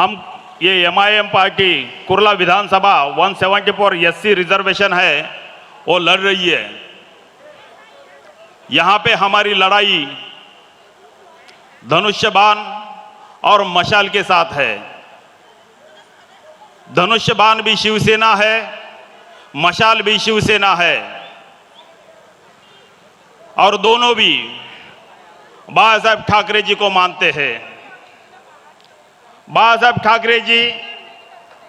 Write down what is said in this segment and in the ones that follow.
हम ये MIM party Kurla विधानसभा 174 SC reservation है वो लड़ रही है। यहाँ पे हमारी लड़ाई धनुष्य बाण और मशाल के साथ है। धनुष्य बाण भी शिवसेना है, मशाल भी शिवसेना है और दोनों भी बाला साहब ठाकरे जी को मानते हैं। बाला साहब ठाकरे जी,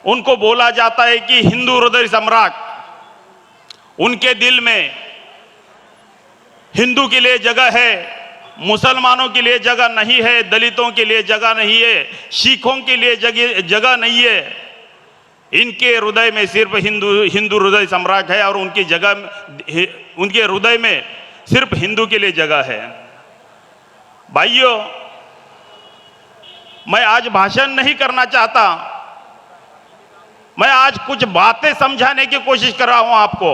उनको बोला जाता है कि हिंदू हृदय सम्राट। उनके दिल में हिंदू के लिए जगह है, मुसलमानों के लिए जगह नहीं है, दलितों के लिए जगह नहीं है, सिखों के लिए जगह नहीं है। इनके हृदय में सिर्फ हिंदू हृदय सम्राट है और उनकी जगह, उनके हृदय में सिर्फ हिंदू के लिए जगह है। भाइयों, मैं आज भाषण नहीं करना चाहता, मैं आज कुछ बातें समझाने की कोशिश कर रहा हूं आपको।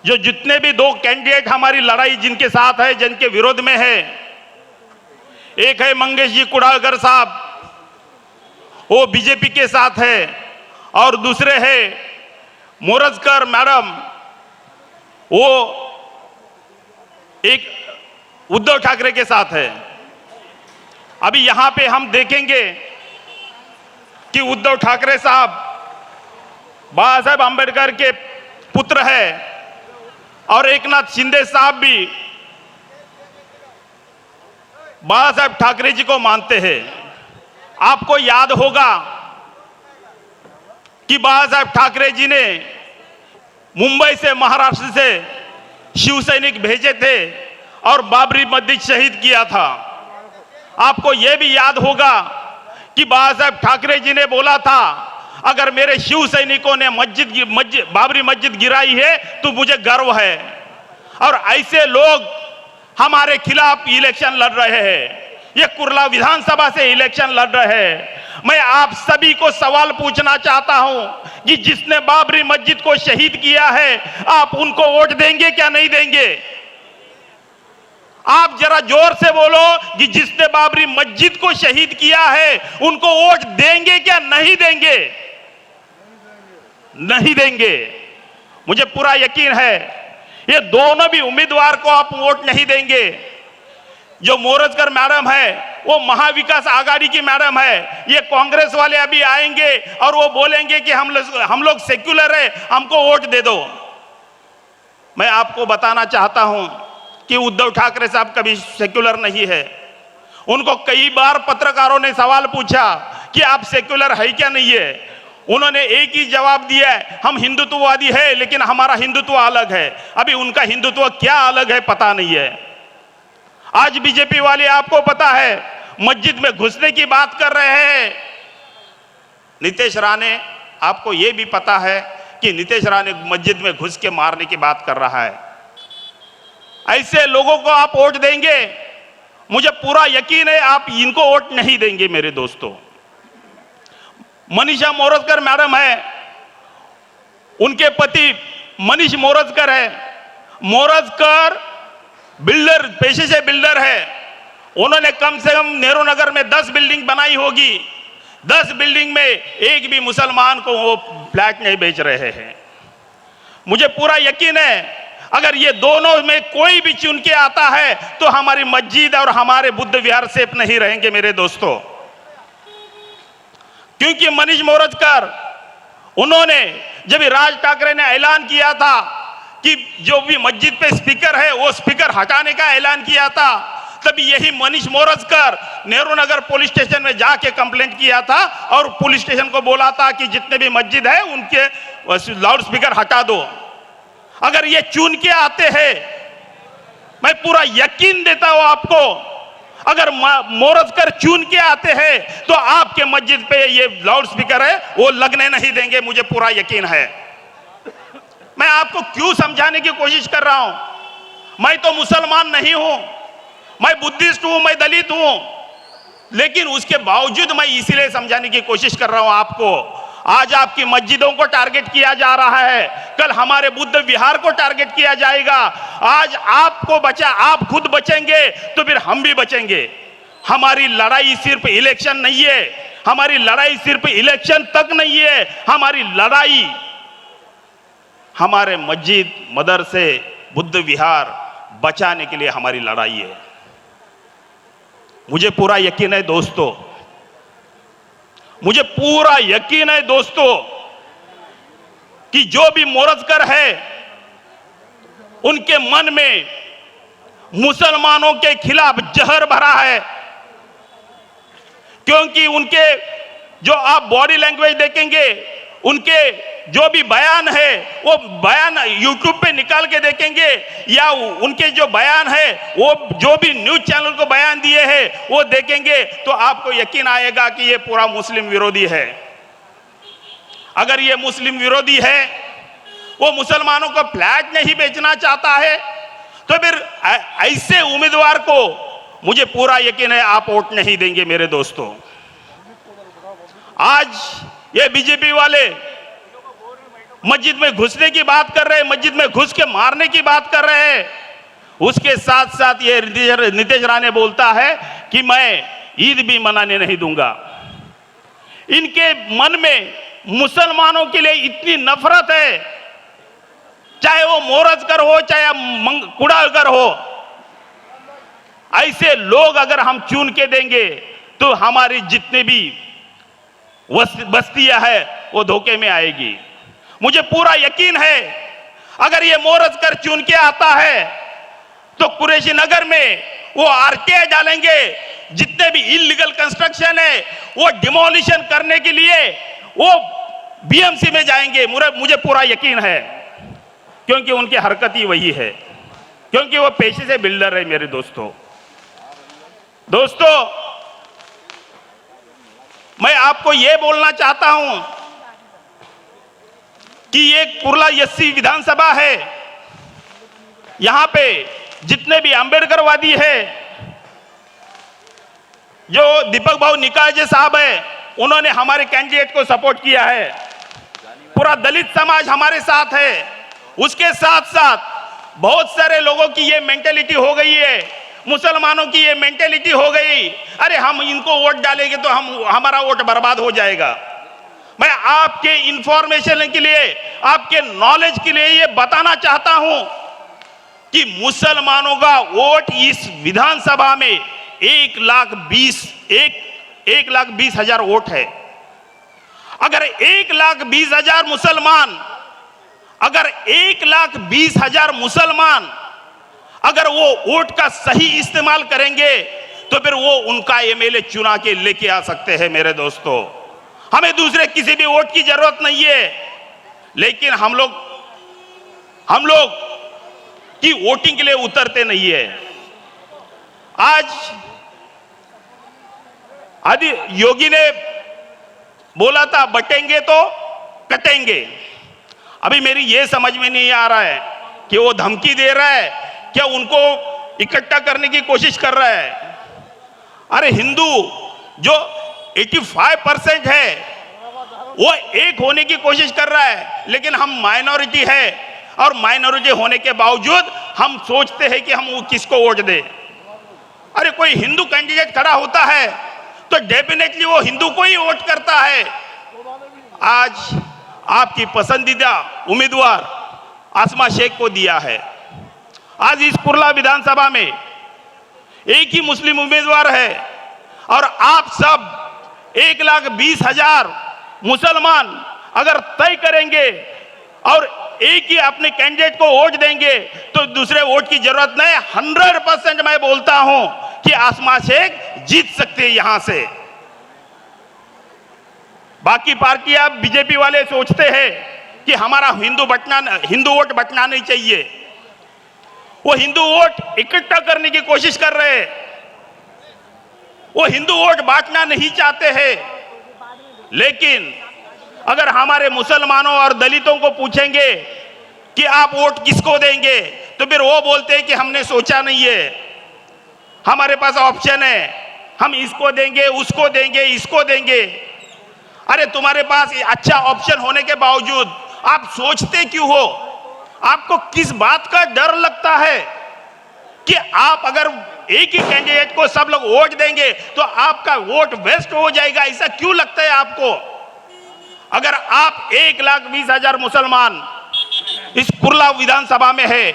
जो जितने भी दो कैंडिडेट हमारी लड़ाई जिनके साथ है, जिनके विरोध में है, एक है मंगेश जी कुडालकर साहब, वो बीजेपी के साथ है, और दूसरे है मोरजकर मैडम, वो एक उद्धव ठाकरे के साथ है। अभी यहां पे हम देखेंगे कि उद्धव ठाकरे साहब बाला साहेब आंबेडकर के पुत्र है और एकनाथ शिंदे साहब भी बाला साहेब ठाकरे जी को मानते हैं। आपको याद होगा कि बाला साहेब ठाकरे जी ने मुंबई से, महाराष्ट्र से शिवसैनिक भेजे थे और बाबरी मस्जिद शहीद किया था। आपको यह भी याद होगा कि बाला साहेब ठाकरे जी ने बोला था, अगर मेरे शिव सैनिकों ने बाबरी मस्जिद गिराई है तो मुझे गर्व है। और ऐसे लोग हमारे खिलाफ इलेक्शन लड़ रहे हैं, ये कुर्ला विधानसभा से इलेक्शन लड़ रहे हैं। मैं आप सभी को सवाल पूछना चाहता हूं कि जिसने बाबरी मस्जिद को शहीद किया है, आप उनको वोट देंगे क्या नहीं देंगे? आप जरा जोर से बोलो कि जिसने बाबरी मस्जिद को शहीद किया है उनको वोट देंगे क्या नहीं देंगे? नहीं देंगे। मुझे पूरा यकीन है ये दोनों भी उम्मीदवार को आप वोट नहीं देंगे। जो मोरजकर मैडम है वो महाविकास आघाड़ी की मैडम है। ये कांग्रेस वाले अभी आएंगे और वो बोलेंगे कि हम लोग सेक्युलर है, हमको वोट दे दो। मैं आपको बताना चाहता हूं कि उद्धव ठाकरे साहब कभी सेक्युलर नहीं है। उनको कई बार पत्रकारों ने सवाल पूछा कि आप सेक्युलर है क्या नहीं है। उन्होंने एक ही जवाब दिया है, हम हिंदुत्ववादी है लेकिन हमारा हिंदुत्व अलग है। अभी उनका हिंदुत्व क्या अलग है पता नहीं है। आज बीजेपी वाले, आपको पता है, मस्जिद में घुसने की बात कर रहे हैं। नीतीश राणे, आपको यह भी पता है कि नीतीश राणे मस्जिद में घुस के मारने की बात कर रहा है। ऐसे लोगों को आप वोट देंगे? मुझे पूरा यकीन है आप इनको वोट नहीं देंगे। मेरे दोस्तों, मनीषा मोरजकर मैडम है, उनके पति मनीष मोरजकर है। मोरजकर बिल्डर, पेशे से बिल्डर है। उन्होंने कम से कम नेहरू नगर में 10 बिल्डिंग बनाई होगी। 10 बिल्डिंग में एक भी मुसलमान को वो फ्लैट नहीं बेच रहे हैं। मुझे पूरा यकीन है अगर ये दोनों में कोई भी चुन के आता है तो हमारी मस्जिद और हमारे बुद्ध विहार सेफ नहीं रहेंगे मेरे दोस्तों। क्योंकि मनीष मोरजकर, उन्होंने जब राज ठाकरे ने ऐलान किया था कि जो भी मस्जिद पे स्पीकर है वो स्पीकर हटाने का ऐलान किया था, तभी यही मनीष मोरजकर नेहरू नगर पुलिस स्टेशन में जाके कंप्लेंट किया था और पुलिस स्टेशन को बोला था कि जितने भी मस्जिद है उनके लाउड स्पीकर हटा दो। अगर ये चुन के आते हैं, मैं पूरा यकीन देता हूं आपको, अगर मोरजकर चुन के आते हैं तो आपके मस्जिद पे ये लाउड स्पीकर है वो लगने नहीं देंगे। मुझे पूरा यकीन है। मैं आपको क्यों समझाने की कोशिश कर रहा हूं? मैं तो मुसलमान नहीं हूं, मैं बुद्धिस्ट हूं, मैं दलित हूं, लेकिन उसके बावजूद मैं इसीलिए समझाने की कोशिश कर रहा हूं आपको। आज आपकी मस्जिदों को टारगेट किया जा रहा है, कल हमारे बुद्ध विहार को टारगेट किया जाएगा। आज आपको बचा, आप खुद बचेंगे तो फिर हम भी बचेंगे। हमारी लड़ाई सिर्फ इलेक्शन नहीं है, हमारी लड़ाई सिर्फ इलेक्शन तक नहीं है, हमारी लड़ाई हमारे मस्जिद, मदरसे, बुद्ध विहार बचाने के लिए हमारी लड़ाई है। मुझे पूरा यकीन है दोस्तों, मुझे पूरा यकीन है दोस्तों कि जो भी मोरजकर है उनके मन में मुसलमानों के खिलाफ जहर भरा है। क्योंकि उनके जो आप बॉडी लैंग्वेज देखेंगे, उनके जो भी बयान है वो बयान यूट्यूब पे निकाल के देखेंगे, या उनके जो बयान है वो जो भी न्यूज चैनल को बयान दिए हैं वो देखेंगे तो आपको यकीन आएगा कि ये पूरा मुस्लिम विरोधी है। अगर ये मुस्लिम विरोधी है, वो मुसलमानों को फ्लैट नहीं बेचना चाहता है, तो फिर ऐसे उम्मीदवार को मुझे पूरा यकीन है आप वोट नहीं देंगे मेरे दोस्तों। आज ये बीजेपी वाले मस्जिद में घुसने की बात कर रहे हैं, मस्जिद में घुस के मारने की बात कर रहे हैं। उसके साथ साथ ये नीतीश राणे बोलता है कि मैं ईद भी मनाने नहीं दूंगा। इनके मन में मुसलमानों के लिए इतनी नफरत है, चाहे वो मोरजकर हो चाहे कुड़ालकर हो, ऐसे लोग अगर हम चुन के देंगे तो हमारी जितने भी बस्तियां है वो धोखे में आएगी। मुझे पूरा यकीन है अगर ये मोरजकर चुन के आता है तो कुरैशी नगर में वो आरटीआई डालेंगे, जितने भी इलीगल कंस्ट्रक्शन है वो डिमोलिशन करने के लिए वो बीएमसी में जाएंगे। मुझे पूरा यकीन है, क्योंकि उनकी हरकत ही वही है, क्योंकि वो पेशे से बिल्डर है मेरे दोस्तों। मैं आपको यह बोलना चाहता हूं कि ये कुर्ला यस्सी विधानसभा है, यहां पे जितने भी अंबेडकरवादी है, जो दीपक भाऊ निकालजे साहब है, उन्होंने हमारे कैंडिडेट को सपोर्ट किया है। पूरा दलित समाज हमारे साथ है। उसके साथ साथ बहुत सारे लोगों की ये मेंटेलिटी हो गई है, मुसलमानों की ये मेंटेलिटी हो गई, अरे हम इनको वोट डालेंगे तो हमारा वोट बर्बाद हो जाएगा। मैं आपके इंफॉर्मेशन के लिए, आपके नॉलेज के लिए ये बताना चाहता हूं कि मुसलमानों का वोट इस विधानसभा में 1,20,000 वोट है। अगर 1,20,000 मुसलमान, अगर 1,20,000 मुसलमान अगर वो वोट का सही इस्तेमाल करेंगे तो फिर वो उनका एमएलए चुना के लेके आ सकते हैं मेरे दोस्तों। हमें दूसरे किसी भी वोट की जरूरत नहीं है, लेकिन हम लोग की वोटिंग के लिए उतरते नहीं है। आज आदि योगी ने बोला था बटेंगे तो कटेंगे। अभी मेरी ये समझ में नहीं आ रहा है कि वो धमकी दे रहा है क्या उनको इकट्ठा करने की कोशिश कर रहा है। अरे हिंदू जो 85% है वो एक होने की कोशिश कर रहा है, लेकिन हम माइनॉरिटी है और माइनॉरिटी होने के बावजूद हम सोचते हैं कि हम किसको वोट दें। अरे कोई हिंदू कैंडिडेट खड़ा होता है तो डेफिनेटली वो हिंदू को ही वोट करता है। आज आपकी पसंदीदा उम्मीदवार आसमा शेख को दिया है। आज इस कुर्ला विधानसभा में एक ही मुस्लिम उम्मीदवार है और आप सब 1,20,000 मुसलमान अगर तय करेंगे और एक ही अपने कैंडिडेट को वोट देंगे तो दूसरे वोट की जरूरत नहीं। 100% मैं बोलता हूं कि आसमा शेख जीत सकते हैं यहां से। बाकी पार्टियां बीजेपी वाले सोचते हैं कि हमारा हिंदू वोट बटना नहीं चाहिए, वो हिंदू वोट इकट्ठा करने की कोशिश कर रहे हैं, वो हिंदू वोट बांटना नहीं चाहते हैं। लेकिन अगर हमारे मुसलमानों और दलितों को पूछेंगे कि आप वोट किसको देंगे तो फिर वो बोलते हैं कि हमने सोचा नहीं है, हमारे पास ऑप्शन है, हम इसको देंगे, उसको देंगे, इसको देंगे। अरे तुम्हारे पास अच्छा ऑप्शन होने के बावजूद आप सोचते क्यों हो? आपको किस बात का डर लगता है कि आप अगर एक ही कैंडिडेट को सब लोग वोट देंगे तो आपका वोट वेस्ट हो जाएगा, ऐसा क्यों लगता है आपको? अगर आप 1,20,000 मुसलमान इस कुर्ला विधानसभा में है,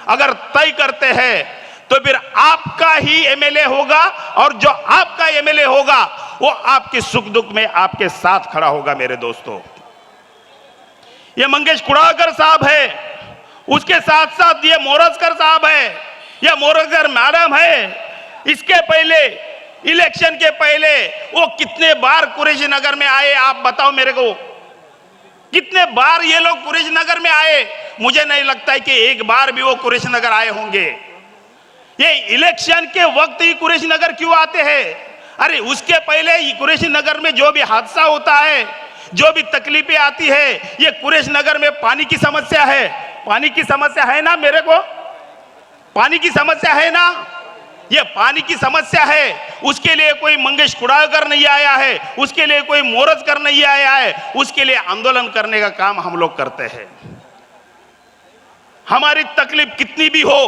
अगर तय करते हैं तो फिर आपका ही एमएलए होगा, और जो आपका एमएलए होगा वो आपके सुख दुख में आपके साथ खड़ा होगा। मेरे दोस्तों, ये मंगेश कुड़ाकर साहब है, उसके साथ साथ ये मोरजकर साहब है, ये मोरजकर मैडम है। इसके पहले इलेक्शन के पहले वो कितने बार कुरैशी नगर में आए, आप बताओ मेरे को, कितने बार ये लोग कुरैशी नगर में आए? मुझे नहीं लगता है कि एक बार भी वो कुरैशी नगर आए होंगे। ये इलेक्शन के वक्त ही कुरैशी नगर क्यों आते हैं? अरे उसके पहले कुरैशी नगर में जो भी हादसा होता है, जो भी तकलीफें आती है, ये कुरैशी नगर में पानी की समस्या है, पानी की समस्या है ना मेरे को, पानी की समस्या है ना, ये पानी की समस्या है। उसके लिए कोई मंगेश कुड़ाकर नहीं आया है, उसके लिए कोई मोरजकर नहीं आया है, उसके लिए आंदोलन करने का काम हम लोग करते हैं। हमारी तकलीफ कितनी भी हो,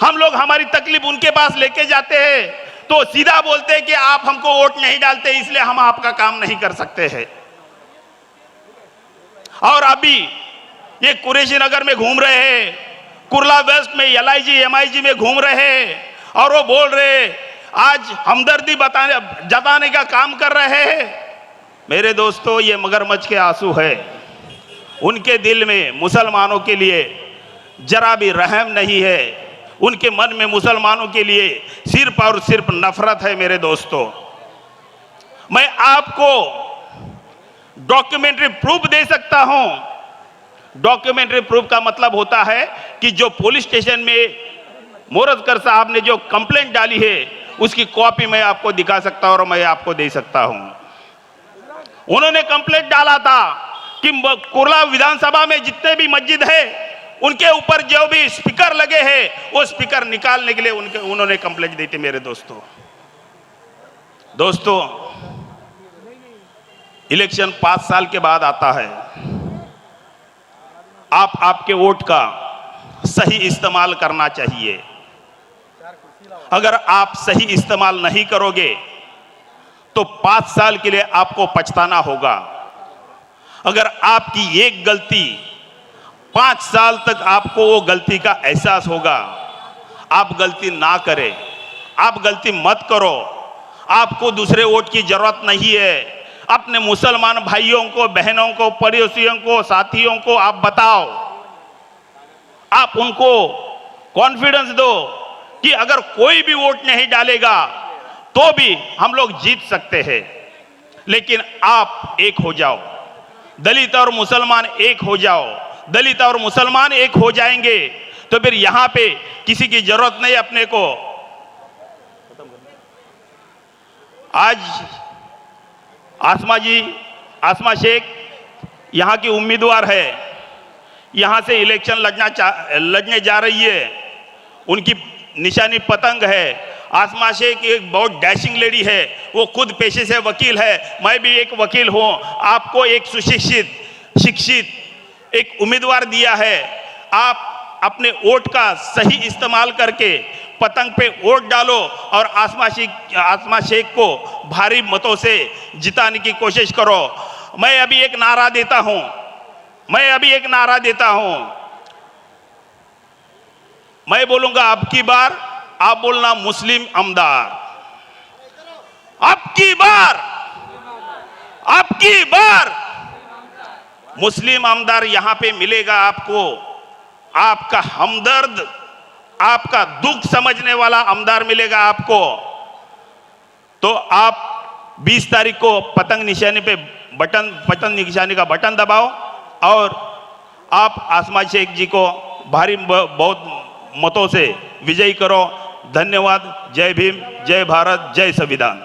हम लोग हमारी तकलीफ उनके पास लेके जाते हैं तो सीधा बोलते हैं कि आप हमको वोट नहीं डालते इसलिए हम आपका काम नहीं कर सकते हैं। और अभी ये कुरैशी नगर में घूम रहे हैं, कुर्ला वेस्ट में एलआईजी एमआईजी में घूम रहे हैं, और वो बोल रहे आज हमदर्दी जताने का काम कर रहे हैं। मेरे दोस्तों, ये मगरमच्छ के आंसू है, उनके दिल में मुसलमानों के लिए जरा भी रहम नहीं है, उनके मन में मुसलमानों के लिए सिर्फ और सिर्फ नफरत है। मेरे दोस्तों, मैं आपको डॉक्यूमेंट्री प्रूफ दे सकता हूं। डॉक्यूमेंट्री प्रूफ का मतलब होता है कि जो पुलिस स्टेशन में मोरजकर साहब ने जो कंप्लेंट डाली है उसकी कॉपी मैं आपको दिखा सकता हूं और मैं आपको दे सकता हूं। उन्होंने कंप्लेंट डाला था कि कुर्ला विधानसभा में जितने भी मस्जिद है उनके ऊपर जो भी स्पीकर लगे हैं वो स्पीकर निकालने के लिए उन्होंने कंप्लेंट दी थी। मेरे दोस्तों, इलेक्शन 5 साल के बाद आता है। आपके वोट का सही इस्तेमाल करना चाहिए। अगर आप सही इस्तेमाल नहीं करोगे तो 5 साल के लिए आपको पछताना होगा। अगर आपकी एक गलती 5 साल तक आपको वो गलती का एहसास होगा। आप गलती ना करें, आप गलती मत करो। आपको दूसरे वोट की जरूरत नहीं है। अपने मुसलमान भाइयों को, बहनों को, पड़ोसियों को, साथियों को आप बताओ, आप उनको कॉन्फिडेंस दो कि अगर कोई भी वोट नहीं डालेगा तो भी हम लोग जीत सकते हैं। लेकिन आप एक हो जाओ, दलित और मुसलमान एक हो जाओ। दलित और मुसलमान एक हो जाएंगे तो फिर यहां पे किसी की जरूरत नहीं अपने को। आज आसमा शेख यहां की उम्मीदवार है, यहां से इलेक्शन लड़ने जा रही है। उनकी निशानी पतंग है। आसमा शेख एक बहुत डैशिंग लेडी है, वो खुद पेशे से वकील है, मैं भी एक वकील हूं। आपको एक शिक्षित एक उम्मीदवार दिया है। आप अपने वोट का सही इस्तेमाल करके पतंग पे वोट डालो और आसमा शेख को भारी मतों से जिताने की कोशिश करो। मैं अभी एक नारा देता हूं। मैं बोलूंगा अब की बार, आप बोलना मुस्लिम आमदार। अब की बार मुस्लिम आमदार यहां पे मिलेगा आपको। आपका हमदर्द, आपका दुख समझने वाला आमदार मिलेगा आपको। तो आप 20 तारीख को पतंग निशानी पे पतंग निशानी का बटन दबाओ और आप आसमा शेख जी को भारी बहुत मतों से विजयी करो। धन्यवाद। जय भीम, जय भारत, जय संविधान।